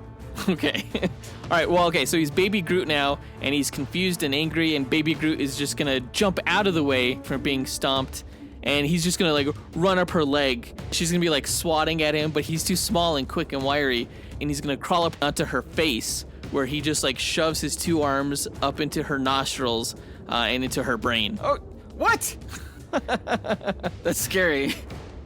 Okay. All right, well, okay, so he's Baby Groot now, and he's confused and angry, and Baby Groot is just gonna jump out of the way from being stomped, and he's just gonna like run up her leg. She's gonna be like swatting at him, but he's too small and quick and wiry, and he's gonna crawl up onto her face, where he just like shoves his two arms up into her nostrils and into her brain. Oh, what? That's scary.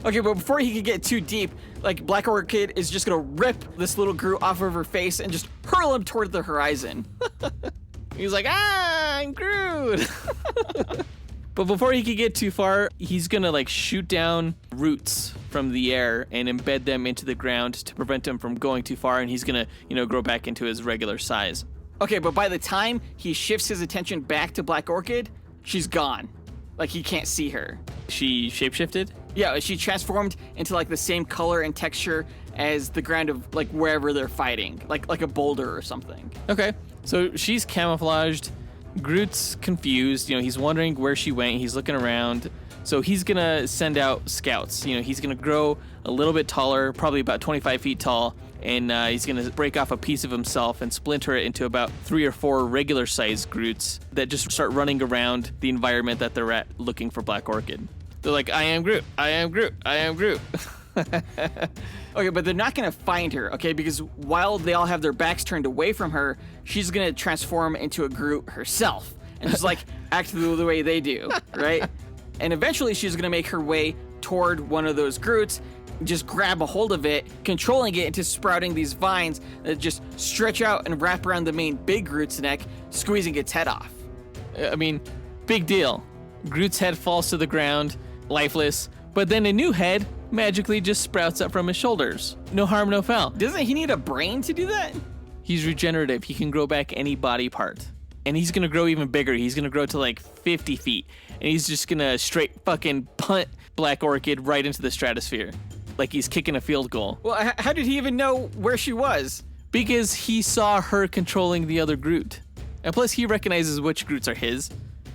Okay, but before he could get too deep, like Black Orchid is just gonna rip this little Groot off of her face and just hurl him toward the horizon. He's like, I'm Groot. But before he could get too far, he's gonna like shoot down roots from the air and embed them into the ground to prevent him from going too far, and he's gonna, grow back into his regular size. Okay, but by the time he shifts his attention back to Black Orchid, she's gone. Like he can't see her. She shapeshifted? Yeah, she transformed into like the same color and texture as the ground of like wherever they're fighting, like a boulder or something. Okay, so she's camouflaged. Groot's confused, he's wondering where she went, he's looking around, so he's gonna send out scouts. He's gonna grow a little bit taller, probably about 25 feet tall, and he's gonna break off a piece of himself and splinter it into about 3 or 4 regular-sized Groots that just start running around the environment that they're at looking for Black Orchid. They're like, I am Groot, I am Groot, I am Groot. Okay, but they're not gonna find her, okay? Because while they all have their backs turned away from her, she's gonna transform into a Groot herself and just like act the way they do, right? And eventually she's gonna make her way toward one of those Groots, just grab a hold of it, controlling it into sprouting these vines that just stretch out and wrap around the main big Groot's neck, squeezing its head off. I mean, big deal. Groot's head falls to the ground, lifeless, but then a new head magically just sprouts up from his shoulders. No harm, no foul. Doesn't he need a brain to do that? He's regenerative. He can grow back any body part. And he's gonna grow even bigger. He's gonna grow to like 50 feet. And he's just gonna straight fucking punt Black Orchid right into the stratosphere. Like he's kicking a field goal. Well, how did he even know where she was? Because he saw her controlling the other Groot. And plus he recognizes which Groots are his.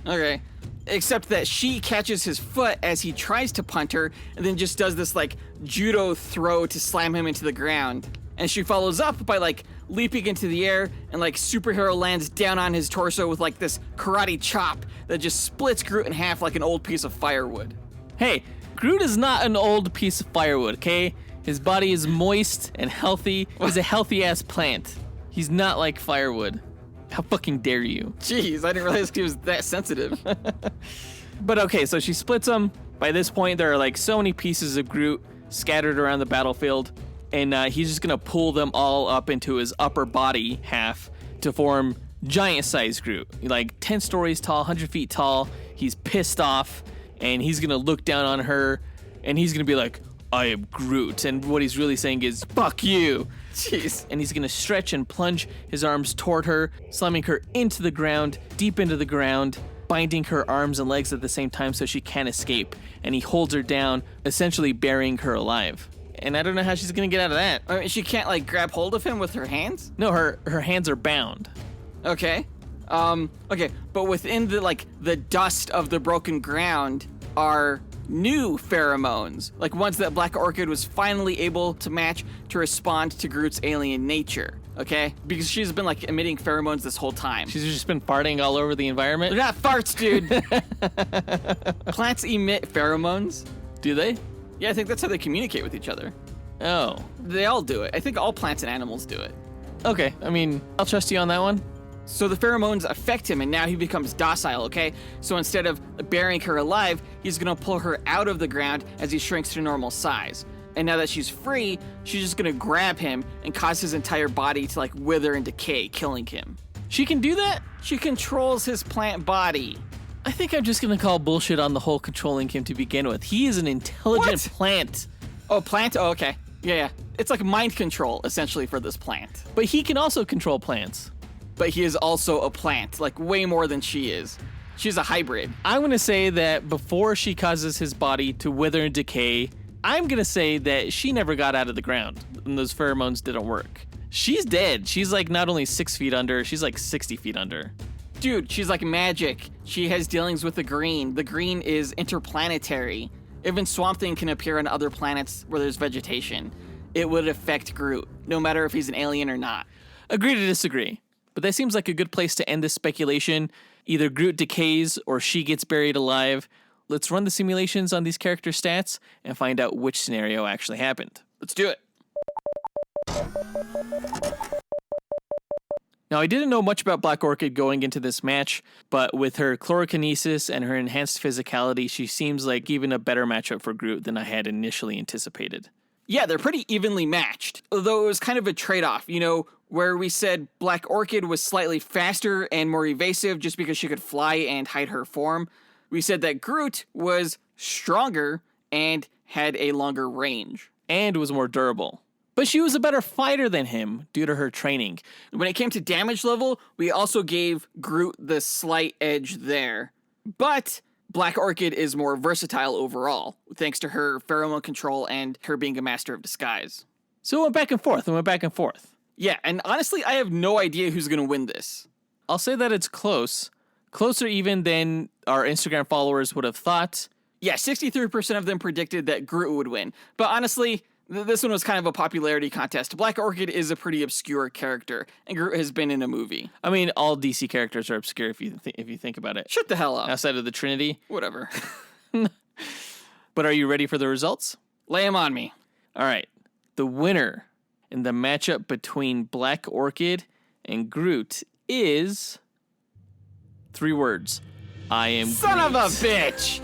Okay. Except that she catches his foot as he tries to punt her and then just does this like judo throw to slam him into the ground. And she follows up by like leaping into the air, and like superhero lands down on his torso with like this karate chop that just splits Groot in half like an old piece of firewood. Hey, Groot is not an old piece of firewood, okay? His body is moist and healthy. He's a healthy-ass plant. He's not like firewood. How fucking dare you? Jeez, I didn't realize he was that sensitive. But okay, so she splits them. By this point, there are like so many pieces of Groot scattered around the battlefield, and he's just gonna pull them all up into his upper body half to form giant-sized Groot. Like 10 stories tall, 100 feet tall. He's pissed off, and he's gonna look down on her, and he's gonna be like, I am Groot. And what he's really saying is, fuck you. Jeez. And he's gonna stretch and plunge his arms toward her, slamming her into the ground, deep into the ground, binding her arms and legs at the same time so she can't escape. And he holds her down, essentially burying her alive. And I don't know how she's gonna get out of that. I mean, she can't like grab hold of him with her hands? No, her hands are bound. Okay. Okay, but within the dust of the broken ground are new pheromones, like ones that Black Orchid was finally able to match to respond to Groot's alien nature, okay? Because she's been like emitting pheromones this whole time. She's just been farting all over the environment. They're not farts, dude. Plants emit pheromones. Do they? Yeah, I think that's how they communicate with each other. Oh. They all do it. I think all plants and animals do it. Okay, I mean, I'll trust you on that one. So the pheromones affect him, and now he becomes docile, okay? So instead of burying her alive, he's gonna pull her out of the ground as he shrinks to normal size. And now that she's free, she's just gonna grab him and cause his entire body to like wither and decay, killing him. She can do that? She controls his plant body. I think I'm just gonna call bullshit on the whole controlling him to begin with. He is an intelligent What? plant. Oh, plant? Oh, okay. Yeah. It's like mind control, essentially, for this plant. But he can also control plants. But he is also a plant, like way more than she is. She's a hybrid. I'm gonna say that before she causes his body to wither and decay, I'm gonna say that she never got out of the ground and those pheromones didn't work. She's dead. She's like not only 6 feet under, she's like 60 feet under. Dude, she's like magic. She has dealings with the green. The green is interplanetary. Even Swamp Thing can appear on other planets where there's vegetation. It would affect Groot, no matter if he's an alien or not. Agree to disagree. But that seems like a good place to end this speculation. Either Groot decays or she gets buried alive. Let's run the simulations on these character stats and find out which scenario actually happened. Let's do it. Now, I didn't know much about Black Orchid going into this match, but with her chlorokinesis and her enhanced physicality, she seems like even a better matchup for Groot than I had initially anticipated. Yeah, they're pretty evenly matched, although it was kind of a trade-off, you know, where we said Black Orchid was slightly faster and more evasive just because she could fly and hide her form. We said that Groot was stronger and had a longer range. And was more durable. But she was a better fighter than him due to her training. When it came to damage level, we also gave Groot the slight edge there. But Black Orchid is more versatile overall, thanks to her pheromone control and her being a master of disguise. So it went back and forth. Yeah, and honestly, I have no idea who's going to win this. I'll say that it's close. Closer even than our Instagram followers would have thought. Yeah, 63% of them predicted that Groot would win. But honestly, this one was kind of a popularity contest. Black Orchid is a pretty obscure character, and Groot has been in a movie. I mean, all DC characters are obscure if you think about it. Shut the hell up. Outside of the Trinity. Whatever. But are you ready for the results? Lay them on me. All right. The winner in the matchup between Black Orchid and Groot is 3 words. I am Son Groot. of a bitch!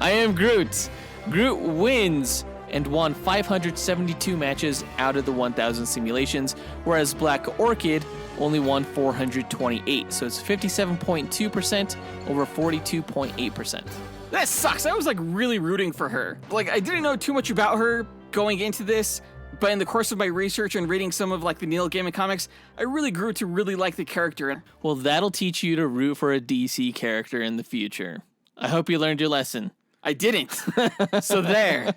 I am Groot. Groot wins and won 572 matches out of the 1,000 simulations, whereas Black Orchid only won 428. So it's 57.2% over 42.8%. That sucks. I was like really rooting for her. Like, I didn't know too much about her going into this, but in the course of my research and reading some of like the Neil Gaiman comics, I really grew to really like the character. Well, that'll teach you to root for a DC character in the future. I hope you learned your lesson. I didn't. So there.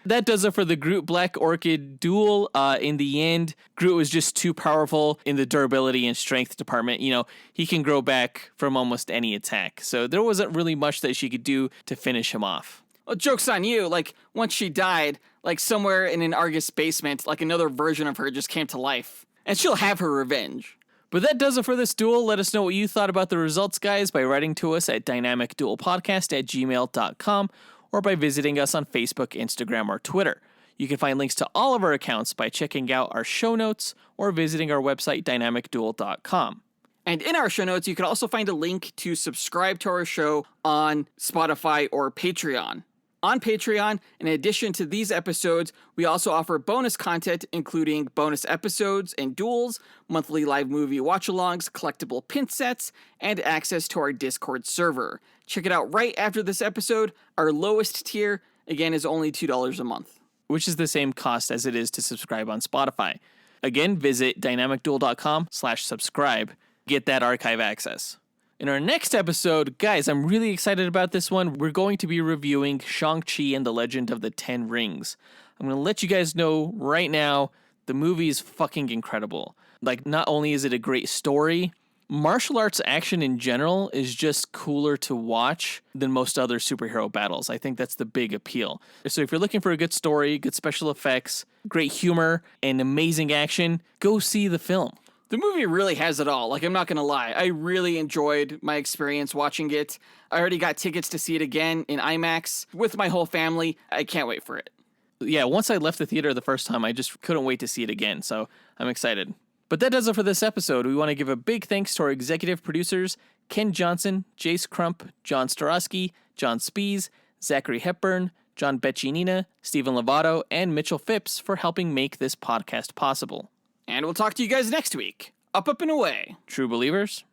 That does it for the Groot Black Orchid duel. In the end, Groot was just too powerful in the durability and strength department. You know, he can grow back from almost any attack. So there wasn't really much that she could do to finish him off. Well, joke's on you. Like, once she died, like somewhere in an Argus basement, like another version of her just came to life. And she'll have her revenge. But that does it for this duel. Let us know what you thought about the results, guys, by writing to us at dynamicduelpodcast@gmail.com or by visiting us on Facebook, Instagram, or Twitter. You can find links to all of our accounts by checking out our show notes or visiting our website, dynamicduel.com. And in our show notes, you can also find a link to subscribe to our show on Spotify or Patreon. On Patreon, in addition to these episodes, we also offer bonus content, including bonus episodes and duels, monthly live movie watch-alongs, collectible pin sets, and access to our Discord server. Check it out right after this episode. Our lowest tier, again, is only $2 a month. Which is the same cost as it is to subscribe on Spotify. Again, visit dynamicduel.com/subscribe. Get that archive access. In our next episode, guys, I'm really excited about this one. We're going to be reviewing Shang-Chi and the Legend of the Ten Rings. I'm going to let you guys know right now, the movie is fucking incredible. Like, not only is it a great story, martial arts action in general is just cooler to watch than most other superhero battles. I think that's the big appeal. So if you're looking for a good story, good special effects, great humor, and amazing action, go see the film. The movie really has it all. Like, I'm not going to lie. I really enjoyed my experience watching it. I already got tickets to see it again in IMAX with my whole family. I can't wait for it. Yeah, once I left the theater the first time, I just couldn't wait to see it again, so I'm excited. But that does it for this episode. We want to give a big thanks to our executive producers, Ken Johnson, Jace Crump, John Starosky, John Speas, Zachary Hepburn, John Bechinina, Stephen Lovato, and Mitchell Phipps for helping make this podcast possible. And we'll talk to you guys next week. Up, and away. True believers.